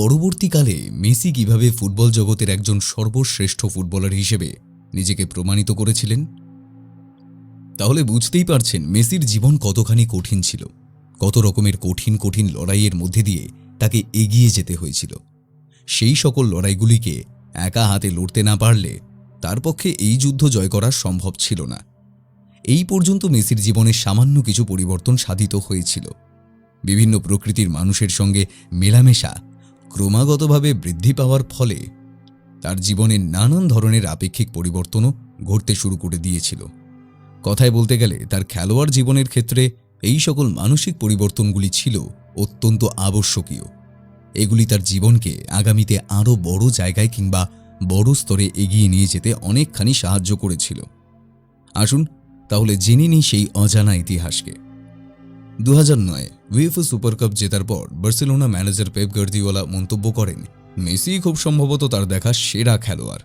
পরবর্তীকালে মেসি কিভাবে ফুটবল জগতের একজন সর্বশ্রেষ্ঠ ফুটবলার হিসেবে নিজেকে প্রমাণিত করেছিলেন? তাহলে বুঝতেই পারছেন মেসির জীবন কতখানি কঠিন ছিল, কত রকমের কঠিন কঠিন লড়াইয়ের মধ্যে দিয়ে তাকে এগিয়ে যেতে হয়েছিল। সেই সকল লড়াইগুলিকে একা হাতে লড়তে না পারলে তার পক্ষে এই যুদ্ধ জয় করা সম্ভব ছিল না। এই পর্যন্ত মেসির জীবনে সামান্য কিছু পরিবর্তন সাধিত হয়েছিল। বিভিন্ন প্রকৃতির মানুষের সঙ্গে মেলামেশা ক্রমাগতভাবে বৃদ্ধি পাওয়ার ফলে তার জীবনে নানান ধরনের আপেক্ষিক পরিবর্তনও ঘটতে শুরু করে দিয়েছিল। কথায় বলতে গেলে তার খেলোয়াড় জীবনের ক্ষেত্রে এই সকল মানসিক পরিবর্তনগুলি ছিল অত্যন্ত আবশ্যকীয়। এগুলি তার জীবনকে আগামীতে আরও বড় জায়গায় কিংবা বড় স্তরে এগিয়ে নিয়ে যেতে অনেকখানি সাহায্য করেছিল। আসুন তাহলে জেনে নিই সেই অজানা ইতিহাসকে। 2009 উয়েফা সুপার কাপ জেতার পর বার্সেলোনা ম্যানেজার পেপ গার্দিওলা মন্তব্য করেন, মেসি খুব সম্ভবত তার দেখা সেরা খেলোয়াড়।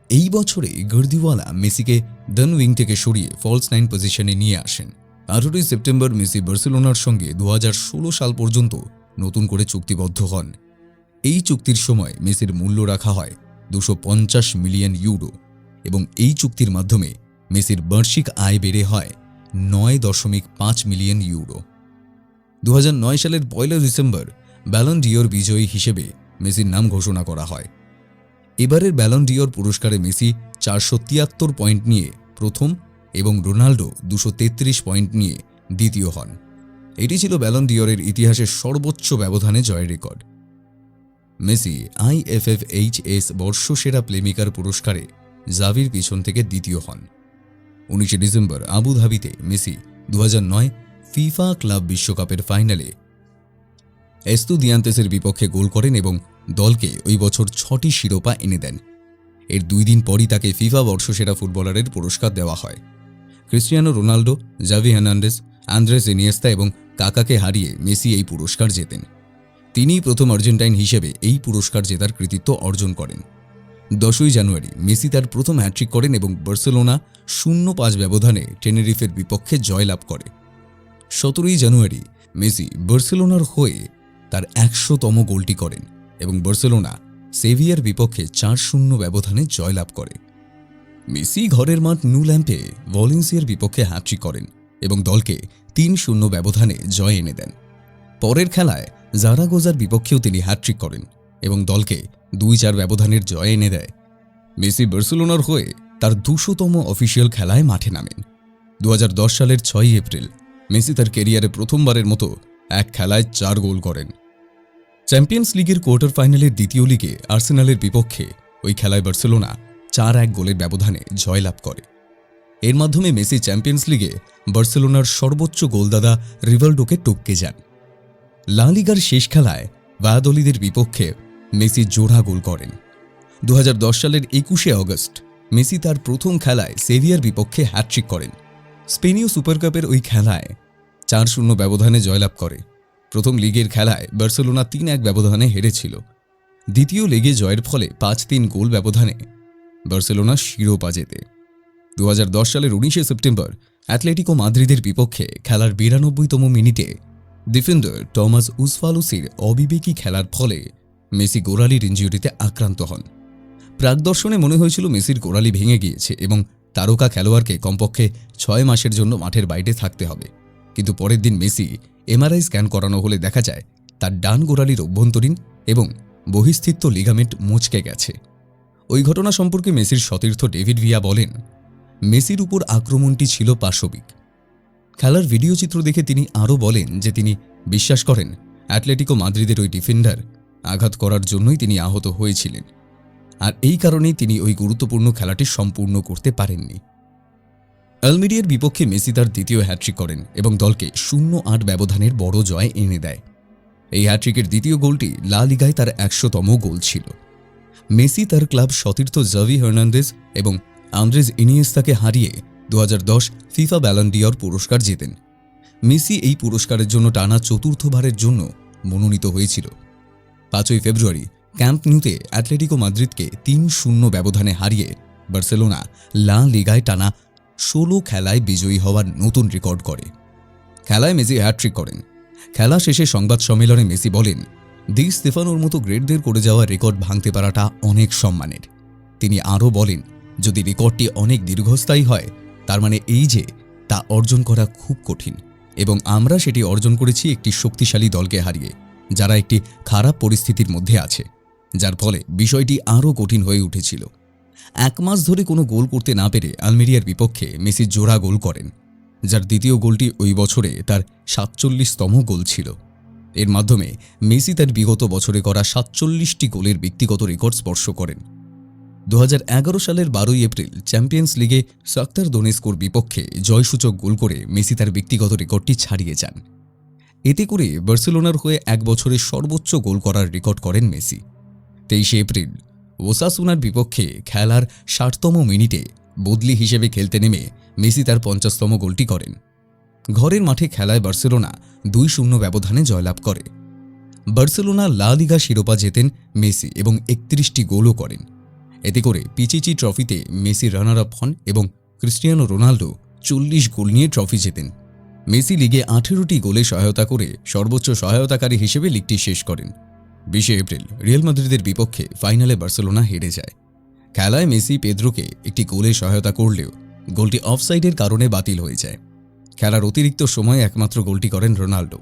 এই বছরে গার্দিওলা মেসিকে ডান উইং থেকে সরিয়ে ফলস 9 পজিশনে নিয়ে আসেন। 18 সেপ্টেম্বর মেসি বার্সেলোনার সঙ্গে 2016 সাল পর্যন্ত নতুন করে চুক্তিবদ্ধ হন। এই চুক্তির সময় মেসির মূল্য রাখা হয় 250 মিলিয়ন ইউরো এবং এই চুক্তির মাধ্যমে মেসির বার্ষিক আয় বেড়ে হয় 9.5 মিলিয়ন ইউরো। 2009 সালের 1 ডিসেম্বর ব্যালন ডিওর বিজয়ী হিসেবে মেসির নাম ঘোষণা করা হয়। এবারের ব্যালন ডিওর পুরস্কারে মেসি 473 পয়েন্ট নিয়ে প্রথম এবং রোনাল্ডো 233 পয়েন্ট নিয়ে দ্বিতীয় হন। এটি ছিল ব্যালন ডিওরের ইতিহাসের সর্বোচ্চ ব্যবধানে জয়ের রেকর্ড। মেসি IFFHS বর্ষসেরা প্লেমেকার পুরস্কারে জাভির পিছন থেকে দ্বিতীয় হন। 19 ডিসেম্বর আবুধাবিতে মেসি 2009 ফিফা ক্লাব বিশ্বকাপের ফাইনালে এস্তুদিয়ান্তেসের বিপক্ষে গোল করেন এবং দলকে ওই বছর 6টি শিরোপা এনে দেন। এর 2 দিন পরই তাকে ফিফা বর্ষসেরা ফুটবলারের পুরস্কার দেওয়া হয়। Cristiano Ronaldo, Xavi Hernandez, Andres Iniesta এবং কাকাকে হারিয়ে মেসি এই পুরস্কার জেতেন। তিনিই প্রথম আর্জেন্টাইন হিসেবে এই পুরস্কার জেতার কৃতিত্ব অর্জন করেন। 10 জানুয়ারি মেসি তার প্রথম হ্যাট্রিক করেন এবং বার্সেলোনা 0-5 ব্যবধানে টেনেরিফের বিপক্ষে জয়লাভ করে। 17 জানুয়ারি মেসি বার্সেলোনার হয়ে তার 100তম গোলটি করেন এবং বার্সেলোনা সেভিয়ার বিপক্ষে 4-0 ব্যবধানে জয়লাভ করে। মেসি ঘরের মাঠ ন্যু ল্যাম্পে ভলেন্সিয়ার বিপক্ষে হ্যাট্রিক করেন এবং দলকে 3-0 ব্যবধানে জয় এনে দেন। পরের খেলায় জারাগোজার বিপক্ষেও তিনি হ্যাট্রিক করেন এবং দলকে 2-4 ব্যবধানের জয় এনে দেয়। মেসি বার্সেলোনার হয়ে তার 200তম অফিসিয়াল খেলায় মাঠে নামেন। 2010 সালের 6 এপ্রিল মেসি তার ক্যারিয়ারে প্রথমবারের মতো এক খেলায় 4 গোল করেন। চ্যাম্পিয়ন্স লিগের কোয়ার্টার ফাইনালের দ্বিতীয় লিগে আর্সেনালের বিপক্ষে ওই খেলায় বার্সেলোনা 4-1 গোলের ব্যবধানে জয়লাভ করে। এর মাধ্যমে মেসি চ্যাম্পিয়ন্স লিগে বার্সেলোনার সর্বোচ্চ গোলদাতা রিভালডোকে টপকে যান। লা লিগার শেষ খেলায় ভায়াদোলিদের বিপক্ষে মেসি জোড়া গোল করেন। 2010 সালের 21 আগস্ট মেসি তার প্রথম খেলায় সেভিয়ার বিপক্ষে হ্যাট্রিক করেন। স্পেনীয় সুপার কাপের ওই খেলায় 4-0 ব্যবধানে জয়লাভ করে। প্রথম লিগের খেলায় বার্সেলোনা 3-1 ব্যবধানে হেরেছিল। দ্বিতীয় লেগে জয়ের ফলে 5-3 গোল ব্যবধানে বার্সেলোনা শিরোপা জেতে। 2010 সালের 19 সেপ্টেম্বর অ্যাটলেটিকো মাদ্রিদের বিপক্ষে খেলার 92তম মিনিটে ডিফেন্ডার টমাস উসফালুসির অবিবেকী খেলার ফলে মেসি গোড়ালির ইনজুরিতে আক্রান্ত হন। প্রাকদর্শনে মনে হয়েছিল মেসির গোড়ালি ভেঙে গিয়েছে এবং তারকা খেলোয়াড়কে কমপক্ষে 6 মাসের জন্য মাঠের বাইরে থাকতে হবে। কিন্তু পরের দিন মেসি MRI স্ক্যান করানো হলে দেখা যায় তার ডান গোড়ালির অভ্যন্তরীণ এবং বহিঃস্থিত লিগামেন্ট মুচকে গেছে। ওই ঘটনা সম্পর্কে মেসির সতীর্থ ডেভিড ভিয়া বলেন, মেসির উপর আক্রমণটি ছিল পাশবিক। খেলার ভিডিও চিত্র দেখে তিনি আরও বলেন যে তিনি বিশ্বাস করেন অ্যাটলেটিকো মাদ্রিদের ওই ডিফেন্ডার আঘাত করার জন্যই তিনি আহত হয়েছিলেন, আর এই কারণেই তিনি ওই গুরুত্বপূর্ণ খেলাটি সম্পূর্ণ করতে পারেননি। আলমেরিয়ার বিপক্ষে মেসি তার দ্বিতীয় হ্যাট্রিক করেন এবং দলকে 0-8 ব্যবধানের বড় জয় এনে দেয়। এই হ্যাট্রিকের দ্বিতীয় গোলটি লা লিগায় তার 100তম গোল ছিল। মেসি তার ক্লাব সতীর্থ জাভি হার্নান্দেজ এবং আন্দ্রেস ইনিয়েস্তাকে হারিয়ে 2010 ফিফা ব্যালন ডিওর পুরস্কার জেতেন। মেসি এই পুরস্কারের জন্য টানা 4র্থবারের জন্য মনোনীত হয়েছিল। 5 ফেব্রুয়ারি ক্যাম্প নিউতে অ্যাটলেটিকো মাদ্রিদকে 3-0 ব্যবধানে হারিয়ে বার্সেলোনা লা লিগায় টানা 16 খেলায় বিজয়ী হওয়ার নতুন রেকর্ড করে। খেলায় মেসি হ্যাট্রিক করেন। খেলা শেষে সংবাদ সম্মেলনে মেসি বলেন, দি স্তেফানোর মতো গ্রেটদের করে যাওয়া রেকর্ড ভাঙতে পারাটা অনেক সম্মানের। তিনি আরও বলেন, যদি রেকর্ডটি অনেক দীর্ঘস্থায়ী হয় তার মানে এই যে তা অর্জন করা খুব কঠিন, এবং আমরা সেটি অর্জন করেছি একটি শক্তিশালী দলকে হারিয়ে, যারা একটি খারাপ পরিস্থিতির মধ্যে আছে, যার ফলে বিষয়টি আরও কঠিন হয়ে উঠেছিল। 1 মাস ধরে কোনো গোল করতে না পেরে আলমেরিয়ার বিপক্ষে মেসি জোড়া গোল করেন, যার দ্বিতীয় গোলটি ওই বছরে তার 47তম গোল ছিল। এর মাধ্যমে মেসি তার বিগত বছরে করা 47টি গোলের ব্যক্তিগত রেকর্ড স্পর্শ করেন। 2011 সালের 12 এপ্রিল চ্যাম্পিয়ন্স লিগে শাখতার দোনেস্কোর বিপক্ষে জয়সূচক গোল করে মেসি তার ব্যক্তিগত রেকর্ডটি ছাড়িয়ে যান। এতে করে বার্সেলোনার হয়ে 1 বছরে সর্বোচ্চ গোল করার রেকর্ড করেন মেসি। 23 এপ্রিল ওসাসুনার বিপক্ষে খেলার 60তম মিনিটে বদলি হিসেবে খেলতে নেমে মেসি তার 50তম গোলটি করেন। ঘরের মাঠে খেলায় বার্সেলোনা 2-0 ব্যবধানে জয়লাভ করে। বার্সেলোনা লা লিগা শিরোপা জেতেন মেসি এবং 31টি গোলও করেন। এতে করে পিচিচি ট্রফিতে মেসি রানার আপ হন এবং ক্রিস্টিয়ানো রোনাল্ডো 40 গোল নিয়ে ট্রফি জেতেন। মেসি লিগে 18টি গোলে সহায়তা করে সর্বোচ্চ সহায়তাকারী হিসেবে লিগটি শেষ করেন। 20 এপ্রিল রিয়াল মাদ্রিদের বিপক্ষে ফাইনালে বার্সেলোনা হেরে যায়। খেলায় মেসি পেদ্রোকে একটি গোলে সহায়তা করলেও গোলটি অফসাইডের কারণে বাতিল হয়ে যায়। খেলার অতিরিক্ত সময়ে একমাত্র গোলটি করেন রোনাল্ডো।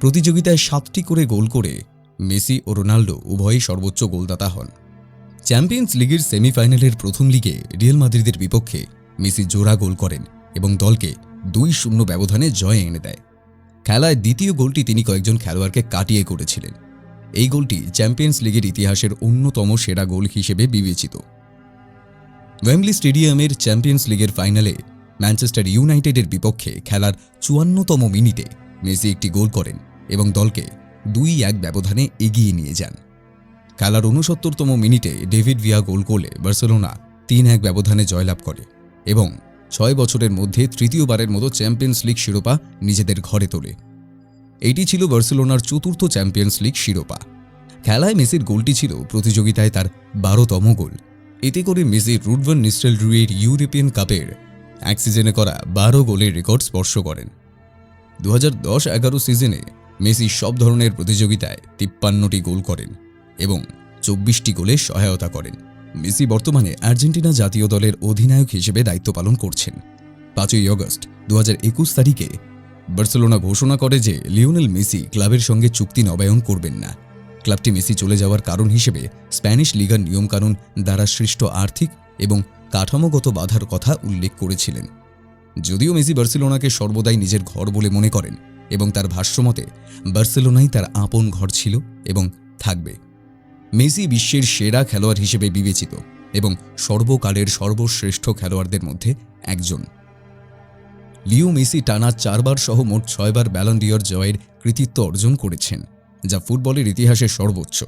প্রতিযোগিতায় 7টি করে গোল করে মেসি ও রোনাল্ডো উভয়ই সর্বোচ্চ গোলদাতা হন। চ্যাম্পিয়ন্স লিগের সেমিফাইনালের প্রথম লিগে রিয়াল মাদ্রিদের বিপক্ষে মেসি জোড়া গোল করেন এবং দলকে 2-0 ব্যবধানে জয় এনে দেয়। খেলায় দ্বিতীয় গোলটি তিনি কয়েকজন খেলোয়াড়কে কাটিয়ে করেছিলেন। এই গোলটি চ্যাম্পিয়ন্স লিগের ইতিহাসের অন্যতম সেরা গোল হিসেবে বিবেচিত। ওয়েম্বলি স্টেডিয়ামের চ্যাম্পিয়ন্স লিগের ফাইনালে ম্যানচেস্টার ইউনাইটেডের বিপক্ষে খেলার 54তম মিনিটে মেসি একটি গোল করেন এবং দলকে 2-1 ব্যবধানে এগিয়ে নিয়ে যান। খেলার 69তম মিনিটে ডেভিড ভিয়া গোল করলে বার্সেলোনা 3-1 ব্যবধানে জয়লাভ করে এবং 6 বছরের মধ্যে তৃতীয়বারের মতো চ্যাম্পিয়ন্স লিগ শিরোপা নিজেদের ঘরে তোলে। এটি ছিল বার্সেলোনার 4র্থ চ্যাম্পিয়ন্স লিগ শিরোপা। খেলায় মেসির গোলটি ছিল প্রতিযোগিতায় তার 12তম গোল। এতে করে মেসি রুড ভান নিস্টেলরুইয়ের ইউরোপিয়ান কাপের এক সিজনে করা 12 গোলের রেকর্ড স্পর্শ করেন। 2010-11 সিজনে মেসি সব ধরনের প্রতিযোগিতায় 53টি গোল করেন এবং 24টি গোলে সহায়তা করেন। মেসি বর্তমানে আর্জেন্টিনা জাতীয় দলের অধিনায়ক হিসেবে দায়িত্ব পালন করছেন। 5ই আগস্ট 2021 তারিখে বার্সেলোনা ঘোষণা করে যে লিওনেল মেসি ক্লাবের সঙ্গে চুক্তি নবায়ন করবেন না। ক্লাবটি মেসি চলে যাওয়ার কারণ হিসেবে স্প্যানিশ লিগার নিয়মকানুন দ্বারা সৃষ্ট আর্থিক এবং কাঠামোগত বাধার কথা উল্লেখ করেছিলেন। যদিও মেসি বার্সেলোনাকে সর্বদাই নিজের ঘর বলে মনে করেন এবং তার ভাষ্যমতে বার্সেলোনাই তার আপন ঘর ছিল এবং থাকবে। মেসি বিশ্বের সেরা খেলোয়াড় হিসেবে বিবেচিত এবং সর্বকালের সর্বশ্রেষ্ঠ খেলোয়াড়দের মধ্যে একজন। লিও মেসি টানা 4 বার সহ মোট 6 বার ব্যালন ডি'র জয়ের কৃতিত্ব অর্জন করেছেন, যা ফুটবলের ইতিহাসে সর্বোচ্চ।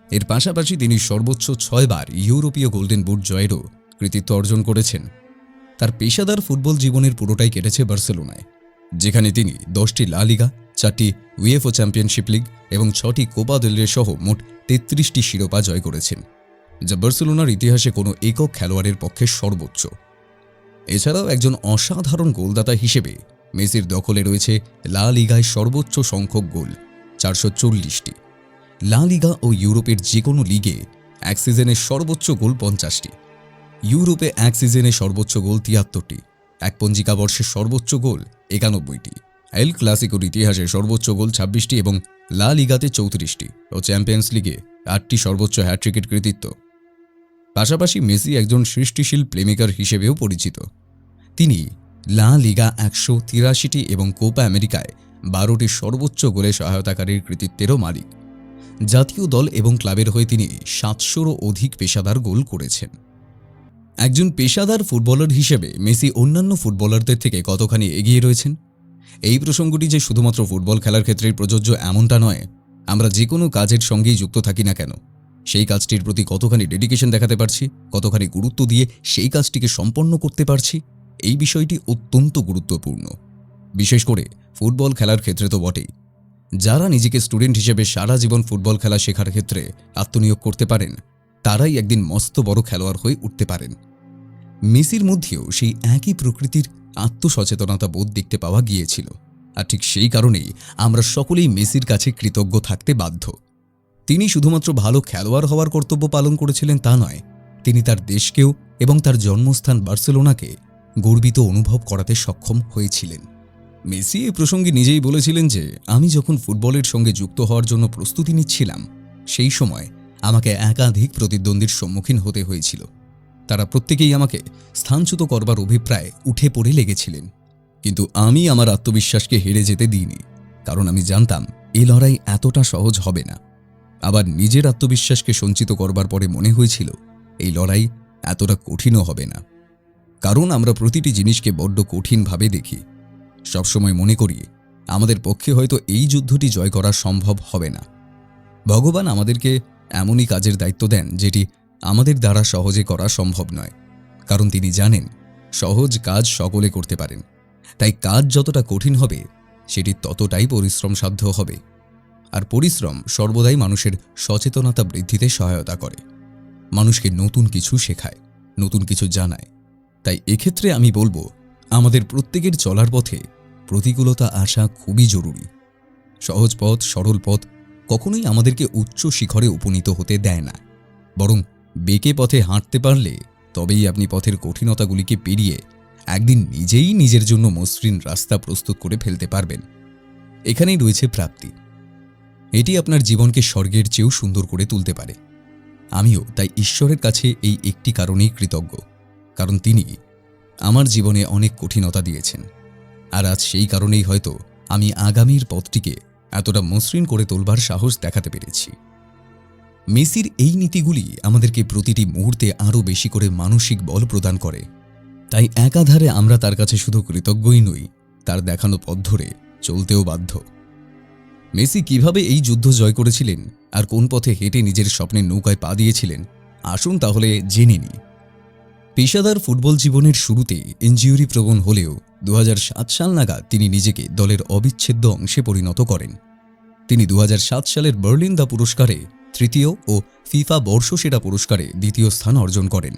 এর পাশাপাশি তিনি সর্বোচ্চ 6 বার ইউরোপীয় গোল্ডেন বুট জয়েরও কৃতিত্ব অর্জন করেছেন। তার পেশাদার ফুটবল জীবনের পুরোটাই কেটেছে বার্সেলোনায়, যেখানে তিনি 10টি লা লিগা, 4টি উয়েফা চ্যাম্পিয়নশিপ লিগ এবং 6টি কোপা দেল রে সহ মোট 33টি শিরোপা জয় করেছেন, যা বার্সেলোনার ইতিহাসে কোনো একক খেলোয়াড়ের পক্ষে সর্বোচ্চ। এছাড়াও একজন অসাধারণ গোলদাতা হিসেবে মেসির দখলে রয়েছে লা লিগায় সর্বোচ্চ সংখ্যক গোল 440টি। লা লিগা ও ইউরোপের যে কোনো লিগে এক সিজনে সর্বোচ্চ গোল 50টি, ইউরোপে এক সিজনে সর্বোচ্চ গোল 73টি, এক পঞ্জিকা বর্ষে সর্বোচ্চ গোল 91টি, এল ক্লাসিকোর ইতিহাসে সর্বোচ্চ গোল 26টি এবং লা লিগাতে 34টি ও চ্যাম্পিয়ন্স লিগে 8টি সর্বোচ্চ হ্যাট্রিকের কৃতিত্ব। পাশাপাশি মেসি একজন সৃষ্টিশীল প্লেমেকার হিসেবেও পরিচিত। তিনি লা লিগা 183টি এবং কোপা আমেরিকায় 12টি সর্বোচ্চ গোলে সহায়তাকারীর কৃতিত্বেরও মালিক। জাতীয় দল এবং ক্লাবের হয়ে তিনি 700রও অধিক পেশাদার গোল করেছেন। একজন পেশাদার ফুটবলার হিসেবে মেসি অন্যান্য ফুটবলারদের থেকে কতখানি এগিয়ে রয়েছেন? এই প্রসঙ্গটি যে শুধুমাত্র ফুটবল খেলার ক্ষেত্রেই প্রযোজ্য এমনটা নয়। আমরা যে কোনো কাজের সঙ্গেই যুক্ত থাকি না কেন, সেই কাজটির প্রতি কতখানি ডেডিকেশন দেখাতে পারছি, কতখানি গুরুত্ব দিয়ে সেই কাজটিকে সম্পন্ন করতে পারছি, এই বিষয়টি অত্যন্ত গুরুত্বপূর্ণ। বিশেষ করে ফুটবল খেলার ক্ষেত্রে তো বটেই। যারা নিজেকে স্টুডেন্ট হিসেবে সারা জীবন ফুটবল খেলা শেখার ক্ষেত্রে আত্মনিয়োগ করতে পারেন, তারাই একদিন মস্ত বড় খেলোয়াড় হয়ে উঠতে পারেন। মেসির মধ্যেও সেই একই প্রকৃতির আত্মসচেতনতা বোধ দেখতে পাওয়া গিয়েছিল। আর ঠিক সেই কারণেই আমরা সকলেই মেসির কাছে কৃতজ্ঞ থাকতে বাধ্য। তিনি শুধুমাত্র ভালো খেলোয়াড় হওয়ার কর্তব্য পালন করেছিলেন তা নয়, তিনি তার দেশকেও এবং তার জন্মস্থান বার্সেলোনাকে গর্বিত অনুভব করাতে সক্ষম হয়েছিলেন। মেসি এই প্রসঙ্গে নিজেই বলেছিলেন যে, আমি যখন ফুটবলের সঙ্গে যুক্ত হওয়ার জন্য প্রস্তুতি নিচ্ছিলাম, সেই সময় আমাকে একাধিক প্রতিদ্বন্দ্বীর সম্মুখীন হতে হয়েছিল। তারা প্রত্যেকেই আমাকে স্থানচ্যুত করবার অভিপ্রায়ে উঠে পড়ে লেগেছিলেন, কিন্তু আমি আমার আত্মবিশ্বাসকে হেরে যেতে দিইনি, কারণ আমি জানতাম এই লড়াই এতটা সহজ হবে না। আবার নিজের আত্মবিশ্বাসকে সঞ্চিত করবার পরে মনে হয়েছিল এই লড়াই এতটা কঠিনও হবে না, কারণ আমরা প্রতিটি জিনিসকে বড্ড কঠিনভাবে দেখি। সবসময় মনে করি আমাদের পক্ষে হয়তো এই যুদ্ধটি জয় করা সম্ভব হবে না। ভগবান আমাদেরকে এমনই কাজের দায়িত্ব দেন যেটি আমাদের দ্বারা সহজে করা সম্ভব নয়, কারণ তিনি জানেন সহজ কাজ সকলে করতে পারেন, তাই কাজ যতটা কঠিন হবে সেটি ততটাই পরিশ্রমসাধ্য হবে। আর পরিশ্রম সর্বদাই মানুষের সচেতনতা বৃদ্ধিতে সহায়তা করে, মানুষকে নতুন কিছু শেখায়, নতুন কিছু জানায়। তাই এক্ষেত্রে আমি বলবো, আমাদের প্রত্যেকের চলার পথে প্রতিকূলতা আসা খুবই জরুরি। সহজ পথ, সরল পথ কখনোই আমাদেরকে উচ্চ শিখরে উপনীত হতে দেয় না, বরং বেঁকে পথে হাঁটতে পারলে তবেই আপনি পথের কঠিনতাগুলিকে পেরিয়ে একদিন নিজেই নিজের জন্য মসৃণ রাস্তা প্রস্তুত করে ফেলতে পারবেন। এখানেই রয়েছে প্রাপ্তি। এটি আপনার জীবনকে স্বর্গের চেয়েও সুন্দর করে তুলতে পারে। আমিও তাই ঈশ্বরের কাছে এই একটি কারণেই কৃতজ্ঞ, কারণ তিনি আমার জীবনে অনেক কঠিনতা দিয়েছেন। আর আজ সেই কারণেই হয়তো আমি আগামীর পথটিকে এতটা মসৃণ করে তোলবার সাহস দেখাতে পেরেছি। মেসির এই নীতিগুলি আমাদেরকে প্রতিটি মুহূর্তে আরও বেশি করে মানসিক বল প্রদান করে। তাই একাধারে আমরা তার কাছে শুধু কৃতজ্ঞই নই, তার দেখানো পথ ধরে চলতেও বাধ্য। মেসি কিভাবে এই যুদ্ধ জয় করেছিলেন আর কোন পথে হেঁটে নিজের স্বপ্নের নৌকায় পা দিয়েছিলেন, আসুন তাহলে জেনে নিই। পেশাদার ফুটবল জীবনের শুরুতে ইনজিউরি প্রবণ হলেও 2007 সাল নাগাদ তিনি নিজেকে দলের অবিচ্ছেদ্য অংশে পরিণত করেন। তিনি 2007 সালের বার্লিন দ্য পুরস্কারে তৃতীয় ও ফিফা বর্ষসেরা পুরস্কারে দ্বিতীয় স্থান অর্জন করেন।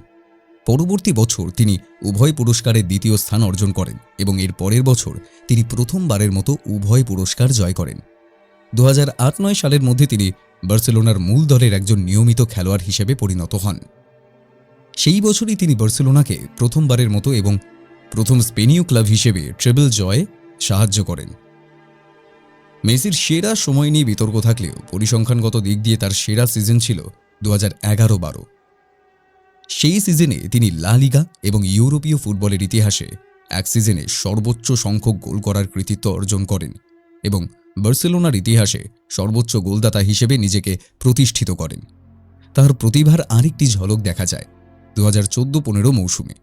পরবর্তী বছর তিনি উভয় পুরস্কারে দ্বিতীয় স্থান অর্জন করেন এবং এর পরের বছর তিনি প্রথমবারের মতো উভয় পুরস্কার জয় করেন। 2008-09 সালের মধ্যে তিনি বার্সেলোনার মূল দলের একজন নিয়মিত খেলোয়াড় হিসেবে পরিণত হন। সেই বছরই তিনি বার্সেলোনাকে প্রথমবারের মতো এবং প্রথম স্পেনীয় ক্লাব হিসেবে ট্রেবল জয়ে সাহায্য করেন। মেসির সেরা সময় নিয়ে বিতর্ক থাকলেও পরিসংখ্যানগত দিক দিয়ে তার সেরা সিজন ছিল 2011-12। সেই সিজনে তিনি লা লিগা এবং ইউরোপীয় ফুটবলের ইতিহাসে এক সিজনে সর্বোচ্চ সংখ্যক গোল করার কৃতিত্ব অর্জন করেন এবং বার্সেলোনার ইতিহাসে সর্বোচ্চ গোলদাতা হিসেবে নিজেকে প্রতিষ্ঠিত করেন। তার প্রতিভার আরেকটি ঝলক দেখা যায় 2014-15 মৌসুমে,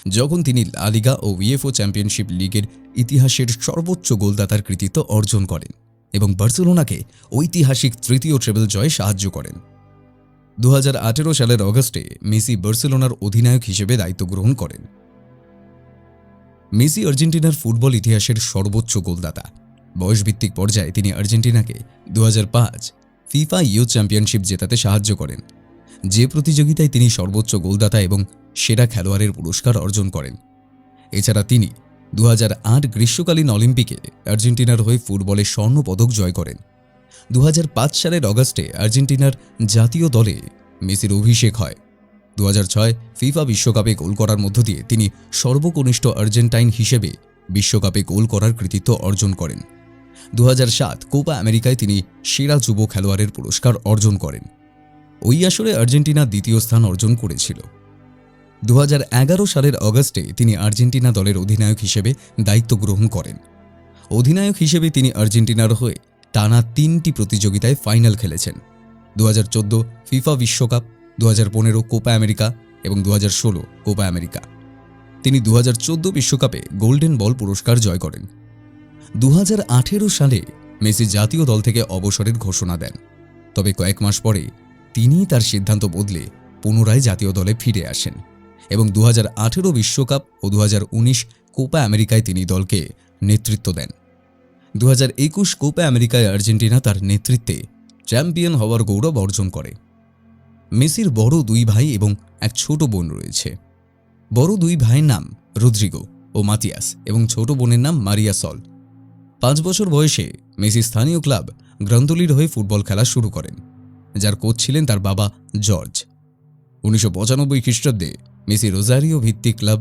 যখন তিনি লা লিগা ও উয়েফা চ্যাম্পিয়নশিপ লিগের ইতিহাসের সর্বোচ্চ গোলদাতার কৃতিত্ব অর্জন করেন এবং বার্সেলোনাকে ঐতিহাসিক তৃতীয় ট্রেবল জয়ে সাহায্য করেন। 2018 সালের অগস্টে মেসি বার্সেলোনার অধিনায়ক হিসেবে দায়িত্ব গ্রহণ করেন। মেসি আর্জেন্টিনার ফুটবল ইতিহাসের সর্বোচ্চ গোলদাতা। বয়সভিত্তিক পর্যায়ে তিনি আর্জেন্টিনাকে 2005 ফিফা ইউথ চ্যাম্পিয়নশিপ জেতাতে সাহায্য করেন, যে প্রতিযোগিতায় তিনি সর্বোচ্চ গোলদাতা এবং সেরা খেলোয়াড়ের পুরস্কার অর্জন করেন। এছাড়া তিনি 2008 গ্রীষ্মকালীন অলিম্পিকে আর্জেন্টিনার হয়ে ফুটবলে স্বর্ণ পদক জয় করেন। 2005 সালের অগস্টে আর্জেন্টিনার জাতীয় দলে মেসির অভিষেক হয়। 2006 ফিফা বিশ্বকাপে গোল করার মধ্য দিয়ে তিনি সর্বকনিষ্ঠ আর্জেন্টাইন হিসেবে বিশ্বকাপে গোল করার কৃতিত্ব অর্জন করেন। 2007 কোপা আমেরিকায় তিনি সেরা যুব খেলোয়াড়ের পুরস্কার অর্জন করেন। ওই আসরে আর্জেন্টিনা দ্বিতীয় স্থান অর্জন করেছিল। 2011 সালের অগস্টে তিনি আর্জেন্টিনা দলের অধিনায়ক হিসেবে দায়িত্ব গ্রহণ করেন। অধিনায়ক হিসেবে তিনি আর্জেন্টিনার হয়ে টানা 3টি প্রতিযোগিতায় ফাইনাল খেলেছেন: 2014 ফিফা বিশ্বকাপ, 2015 কোপা আমেরিকা এবং 2016 কোপা আমেরিকা। তিনি 2014 বিশ্বকাপে গোল্ডেন বল পুরস্কার জয় করেন। 2018 সালে মেসি জাতীয় দল থেকে অবসরের ঘোষণা দেন, তবে কয়েক মাস পরে তিনি তার সিদ্ধান্ত বদলে পুনরায় জাতীয় দলে ফিরে আসেন এবং 2018 বিশ্বকাপ ও 2019 কোপা আমেরিকায় তিনি দলকে নেতৃত্ব দেন। 2021 কোপা আমেরিকায় আর্জেন্টিনা তার নেতৃত্বে চ্যাম্পিয়ন হওয়ার গৌরব অর্জন করে। মেসির বড় 2 ভাই এবং এক ছোট বোন রয়েছে। বড় 2 ভাইয়ের নাম রদ্রিগো ও মাতিয়াস এবং ছোট বোনের নাম মারিয়া সল। 5 বছর বয়সে মেসি স্থানীয় ক্লাব গ্রান্তলির হয়ে ফুটবল খেলা শুরু করেন, যার কোচ ছিলেন তার বাবা জর্জ। 1995 খ্রিস্টাব্দে মেসি রোজারিও ভিত্তিক ক্লাব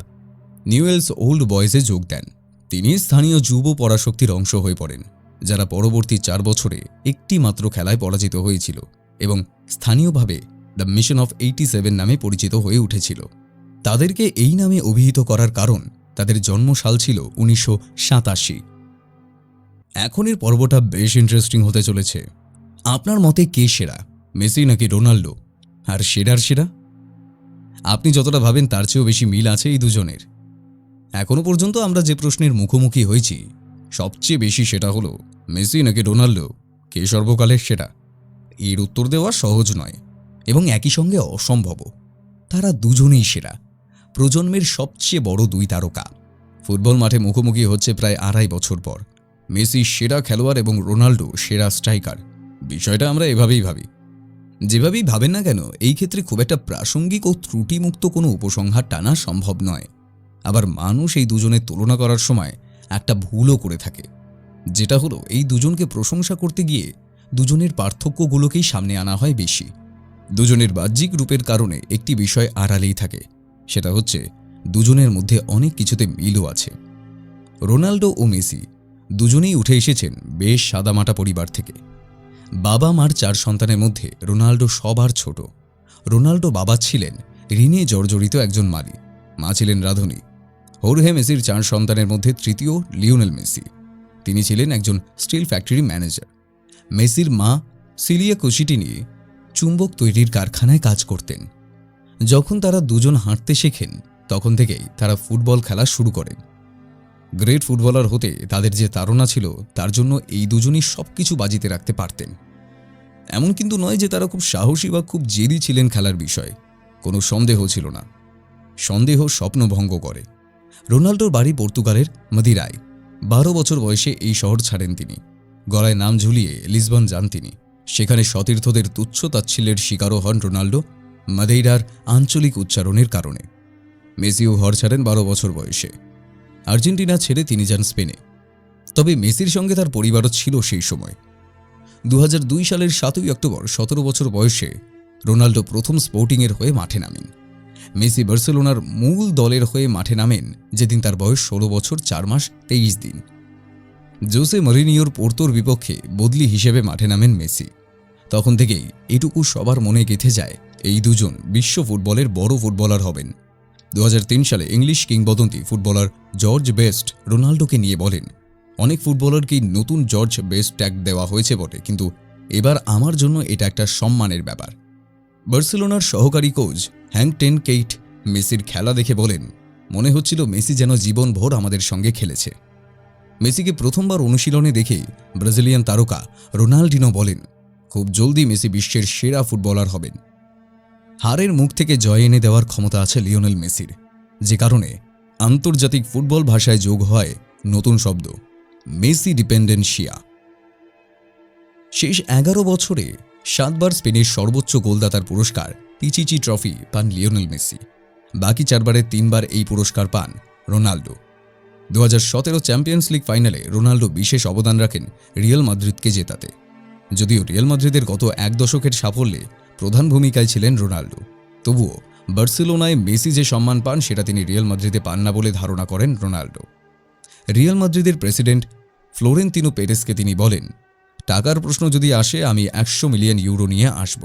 নিউয়েলস ওল্ড বয়েজে যোগ দেন। তিনি স্থানীয় যুব পরাশক্তির অংশ হয়ে পড়েন, যারা পরবর্তী 4 বছরে একটি মাত্র খেলায় পরাজিত হয়েছিল এবং স্থানীয়ভাবে দ্য মিশন অফ 87 নামে পরিচিত হয়ে উঠেছিল। তাদেরকে এই নামে অভিহিত করার কারণ তাদের জন্মসাল ছিল 1987। এখন এর পর্বটা বেশ ইন্টারেস্টিং হতে চলেছে। আপনার মতে কে সেরা, মেসি নাকি রোনাল্ডো? আর সেরার সেরা? আপনি যতটা ভাবেন তার চেয়েও বেশি মিল আছে এই দুজনের। এখনো পর্যন্ত আমরা যে প্রশ্নের মুখোমুখি হয়েছি সবচেয়ে বেশি সেটা হলো মেসি নাকি রোনাল্ডো, কে সর্বকালের সেরা? এর উত্তর দেওয়া সহজ নয় এবং একই সঙ্গে অসম্ভবও। তারা দুজনেই সেরা, প্রজন্মের সবচেয়ে বড় দুই তারকা। ফুটবল মাঠে মুখোমুখি হচ্ছে প্রায় 2.5 বছর পর। মেসি সেরা খেলোয়াড় এবং রোনাল্ডো সেরা স্ট্রাইকার। বিষয়টা আমরা এভাবেই ভাবি। যেভাবেই ভাবেন না কেন, এই ক্ষেত্রে খুব একটা প্রাসঙ্গিক ও ত্রুটিমুক্ত কোনো উপসংহার টানা সম্ভব নয়। আবার মানুষ এই দুজনের তুলনা করার সময় একটা ভুলও করে থাকে, যেটা হলো এই দুজনকে প্রশংসা করতে গিয়ে দুজনের পার্থক্যগুলোকেই সামনে আনা হয় বেশি। দুজনের বাহ্যিক রূপের কারণে একটি বিষয় আড়ালেই থাকে, সেটা হচ্ছে দুজনের মধ্যে অনেক কিছুতে মিলও আছে। রোনাল্ডো ও মেসি দুজনেই উঠে এসেছেন বেশ সাদামাটা পরিবার থেকে। বাবা মার 4 সন্তানের মধ্যে রোনাল্ডো সবার ছোট। রোনাল্ডো বাবা ছিলেন ঋণে জর্জরিত একজন মালি, মা ছিলেন রাঁধুনি। হোর্হে মেসির 4 সন্তানের মধ্যে তৃতীয় লিওনেল মেসি। তিনি ছিলেন একজন স্টিল ফ্যাক্টরি ম্যানেজার। মেসির মা সিলিয়া কুচিটিনি চুম্বক তৈরির কারখানায় কাজ করতেন। যখন তারা দুজন হাঁটতে শেখেন তখন থেকেই তারা ফুটবল খেলা শুরু করেন। গ্রেট ফুটবলার হতে তাদের যে তাড়না ছিল তার জন্য এই দুজনই সবকিছু বাজিতে রাখতে পারতেন। এমন কিন্তু নয় যে তারা খুব সাহসী বা খুব জেদি ছিলেন খেলার বিষয়ে, কোনো সন্দেহ ছিল না। সন্দেহ স্বপ্নভঙ্গ করে। রোনাল্ডোর বাড়ি পর্তুগালের মাদিরায়। 12 বছর বয়সে এই শহর ছাড়েন তিনি। গলায় নাম ঝুলিয়ে লিসবন যান তিনি। সেখানে সতীর্থদের তুচ্ছ তাচ্ছিল্যের শিকারও হন রোনাল্ডো, মাদেইরার আঞ্চলিক উচ্চারণের কারণে। মেসিও ঘর ছাড়েন 12 বছর বয়সে। আর্জেন্টিনা ছেড়ে তিনি যান স্পেনে। তবে মেসির সঙ্গে তার পরিবারও ছিল সেই সময়। 2002 সালের 7ই অক্টোবর 17 বছর বয়সে রোনাল্ডো প্রথম স্পোর্টিংয়ের হয়ে মাঠে নামেন। মেসি বার্সেলোনার মূল দলের হয়ে মাঠে নামেন যেদিন তার বয়স 16 বছর 4 মাস 23 দিন। জোসে মরিনিওর পোর্তোর বিপক্ষে বদলি হিসেবে মাঠে নামেন মেসি। তখন থেকেই এটুকু সবার মনে গেঁথে যায়, এই দুজন বিশ্ব ফুটবলের বড় ফুটবলার হবেন। 2003 সালে ইংলিশ কিংবদন্তি ফুটবলার জর্জ বেস্ট রোনাল্ডোকে নিয়ে বলেন, অনেক ফুটবলারকেই নতুন জর্জ বেস্ট ট্যাগ দেওয়া হয়েছে বটে, কিন্তু এবার আমার জন্য এটা একটা সম্মানের ব্যাপার। বার্সেলোনার সহকারী কোচ হ্যাঙ্ক টেন কেইট মেসির খেলা দেখে বলেন, মনে হচ্ছিল মেসি যেন জীবনভর আমাদের সঙ্গে খেলেছে। মেসিকে প্রথমবার অনুশীলনে দেখে ব্রাজিলিয়ান তারকা রোনাল্ডিনো বলেন, খুব জলদি মেসি বিশ্বের সেরা ফুটবলার হবেন। হারের মুখ থেকে জয় এনে দেওয়ার ক্ষমতা আছে লিওনেল মেসির, যে কারণে আন্তর্জাতিক ফুটবল ভাষায় যোগ হয় নতুন শব্দ, মেসি ডিপেন্ডেন্সিয়া। শেষ 11 বছরে 7 বার স্পেনের সর্বোচ্চ গোলদাতার পুরস্কার পিচিচি ট্রফি পান লিওনেল মেসি। বাকি 4 বারে 3 বার এই পুরস্কার পান রোনাল্ডো। 2017 চ্যাম্পিয়ন্স লিগ ফাইনালে রোনাল্ডো বিশেষ অবদান রাখেন রিয়াল মাদ্রিদকে জেতাতে। যদিও রিয়াল মাদ্রিদের গত 1 দশকের সাফল্যে প্রধান ভূমিকায় ছিলেন রোনাল্ডো, তবুও বার্সেলোনায় মেসি যে সম্মান পান সেটা তিনি রিয়াল মাদ্রিদে পান না বলে ধারণা করেন রোনাল্ডো। রিয়াল মাদ্রিদের প্রেসিডেন্ট ফ্লোরেন্তিনো পেরেসকে তিনি বলেন, টাকার প্রশ্ন যদি আসে আমি 100 মিলিয়ন ইউরো নিয়ে আসব।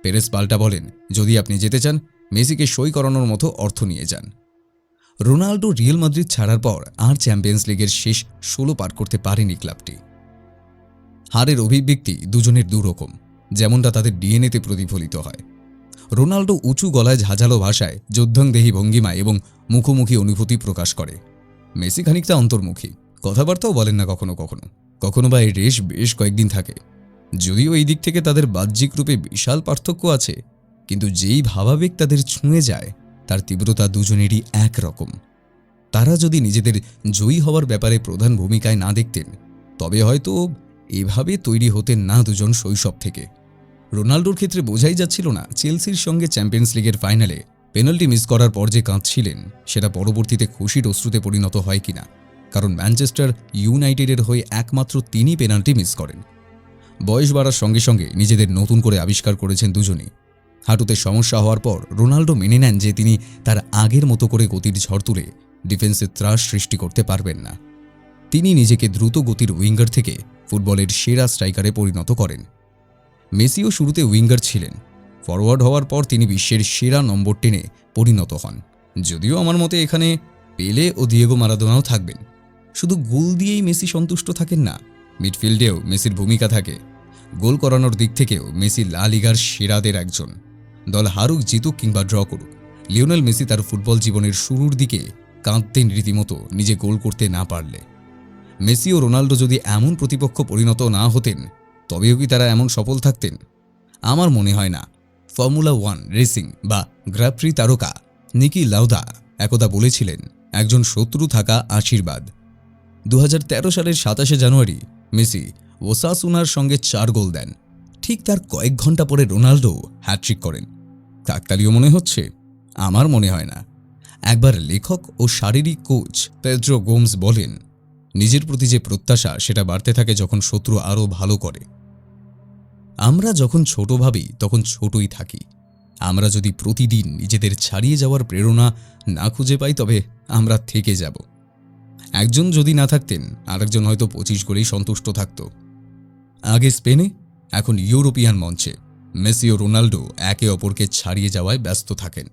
পেরেস পাল্টা বলেন, যদি আপনি যেতে চান মেসিকে সই করানোর মতো অর্থ নিয়ে যান। রোনাল্ডো রিয়াল মাদ্রিদ ছাড়ার পর আর চ্যাম্পিয়ন্স লিগের শেষ 16 পার করতে পারেনি ক্লাবটি। হারের অভিব্যক্তি দুজনের দুরকম, যেমনটা তাদের ডিএনএতে প্রতিফলিত হয়। রোনাল্ডো উঁচু গলায় ঝাঁঝালো ভাষায় যুদ্ধংদেহী ভঙ্গিমায় এবং মুখোমুখি অনুভূতি প্রকাশ করে। মেসি খানিকটা অন্তর্মুখী, কথাবার্তাও বলেন না কখনো কখনো, কখনো বা এই রেশ বেশ কয়েকদিন থাকে। যদিও এই দিক থেকে তাদের বাহ্যিক রূপে বিশাল পার্থক্য আছে, কিন্তু যেই ভাবাবেগ তাদের ছুঁয়ে যায় তার তীব্রতা দুজনেরই একরকম। তারা যদি নিজেদের জয়ী হওয়ার ব্যাপারে প্রধান ভূমিকায় না দেখতেন তবে হয়তো এভাবে তৈরি হতেন না দুজন শৈশব থেকে। রোনাল্ডোর ক্ষেত্রে বোঝাই যাচ্ছিল না চেলসির সঙ্গে চ্যাম্পিয়ন্স লিগের ফাইনালে পেনাল্টি মিস করার পর যে কাঁদছিলেন সেটা পরবর্তীতে খুশির অশ্রুতে পরিণত হয় কিনা। কারণ ম্যানচেস্টার ইউনাইটেডের হয়ে একমাত্র তিনি পেনাল্টি মিস করেন। বয়স বাড়ার সঙ্গে সঙ্গে নিজেদের নতুন করে আবিষ্কার করেছেন দুজনেই। হাঁটুতে সমস্যা হওয়ার পর রোনাল্ডো মেনে নেন যে তিনি তার আগের মতো করে গতির ঝড় তুলে ডিফেন্সে ত্রাস সৃষ্টি করতে পারবেন না। তিনি নিজেকে দ্রুত গতির উইঙ্গার থেকে ফুটবলের সেরা স্ট্রাইকারে পরিণত করেন। মেসিও শুরুতে উইঙ্গার ছিলেন। ফরওয়ার্ড হওয়ার পর তিনি বিশ্বের সেরা নম্বর 10-এ পরিণত হন। যদিও আমার মতে এখানে পেলে ও দিয়েগো মারাদোনাও থাকবেন। শুধু গোল দিয়েই মেসি সন্তুষ্ট থাকেন না, মিডফিল্ডেও মেসির ভূমিকা থাকে। গোল করানোর দিক থেকেও মেসি লা লিগার সেরাদের একজন। দল হারুক, জিতুক কিংবা ড্র করুক, লিওনেল মেসি তার ফুটবল জীবনের শুরুর দিকে কাঁদতেন রীতিমতো নিজে গোল করতে না পারলে। মেসি ও রোনাল্ডো যদি এমন প্রতিপক্ষ পরিণত না হতেন, তবেও কি তারা এমন সফল থাকতেন? আমার মনে হয় না। ফর্মুলা 1 রেসিং বা গ্র্যাপ্রি তারকা নিকি লাউদা একদা বলেছিলেন, একজন শত্রু থাকা আশীর্বাদ। 2013 সালের 27শে জানুয়ারি মেসি ওসাসুনার সঙ্গে 4 গোল দেন। ঠিক তার কয়েক ঘন্টা পরে রোনাল্ডো হ্যাট্রিক করেন। কাকতালীয় মনে হচ্ছে? আমার মনে হয় না। একবার লেখক ও শারীরিক কোচ পেদ্রো গোমস বলেন, নিজের প্রতি যে প্রত্যাশা সেটা বাড়তে থাকে যখন শত্রু আরও ভালো করে। আমরা যখন ছোট ভাবি তখন ছোটই থাকি। আমরা যদি প্রতিদিন নিজেদের ছাড়িয়ে যাওয়ার প্রেরণা না খুঁজে পাই, তবে আমরা থেকে যাব। একজন যদি না থাকতেন, আরেকজন হয়তো 25 গোলেই সন্তুষ্ট থাকত। আগে স্পেনে, এখন ইউরোপিয়ান মঞ্চে মেসি ও রোনাল্ডো একে অপরকে ছাড়িয়ে যাওয়ায় ব্যস্ত থাকেন।